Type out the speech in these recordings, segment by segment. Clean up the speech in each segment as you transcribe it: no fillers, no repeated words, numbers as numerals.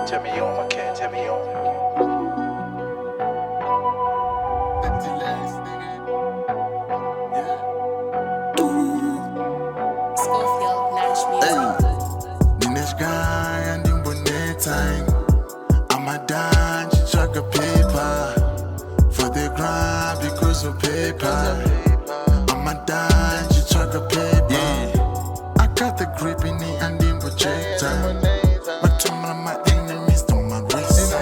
Tell me on, Mckain, tell me on. Scofield, Nash Music. The next guy and in bonnet time. I'm a dance, chuck a paper for the grind because of paper. I'm a dance, chuck a paper. I got the grip in it and in projector. But to my enemies, to my wrist.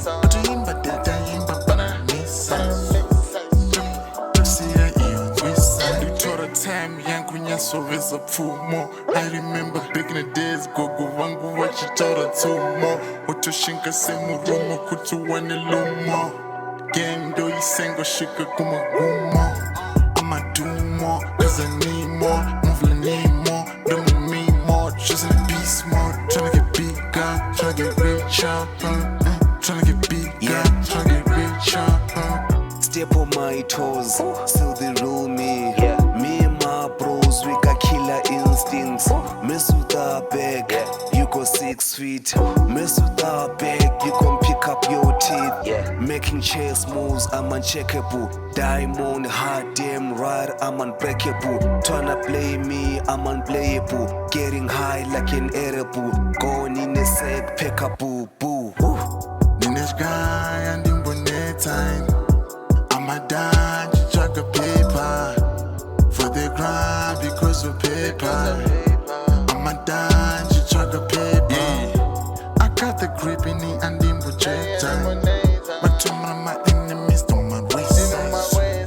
But to him, but that I am, but I miss. Time young when you saw is a full more. I remember back in the days, go wangu what you told her two more. What to shinka say murumo kutu one lumo. Game do you single shika kuma gumo. I'ma do more, cause I need more. Move the need more, don't me more. Just in beast more, tryna get bigger, tryna get richer. Tryna get bigger, tryna get richer. Step on my toes, still they rule me. Me and my bros, we got killer instincts. Mess with our bag, you go 6 feet. Mess with our bag, you gon' pick up your teeth. Making chess moves, I'm uncheckable. Diamond, hard damn right, I'm unbreakable. Tryna play me, I'm unplayable. Getting high like an edible. Going in a sec, pick up boo boo. The next guy and in bonnet time. I'm a dance, chuck a paper for the grind because of paper. I'm a dance, chuck a paper. I got the grip in it and in projector. But to my enemies, to my wrist.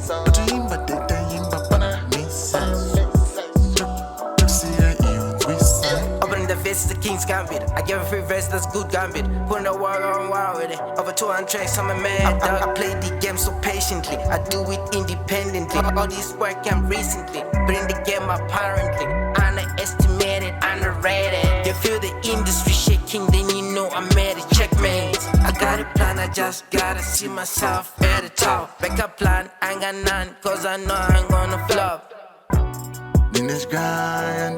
But to him, but that I am, but I miss. Opening the fist, the king's gambit. I give a free verse, that's good gambit. Putting the war on war with it. Over 200 tracks, I'm a man. I play the game so patiently. I do it independently. All this work I'm recently. Bring the game apparently. Underestimated, underrated. You feel the industry shaking, then you know I made it. Checkmate. I got a plan, I just gotta see myself at the top. Backup plan, I ain't got none, cause I know I'm gonna flop. The next guy and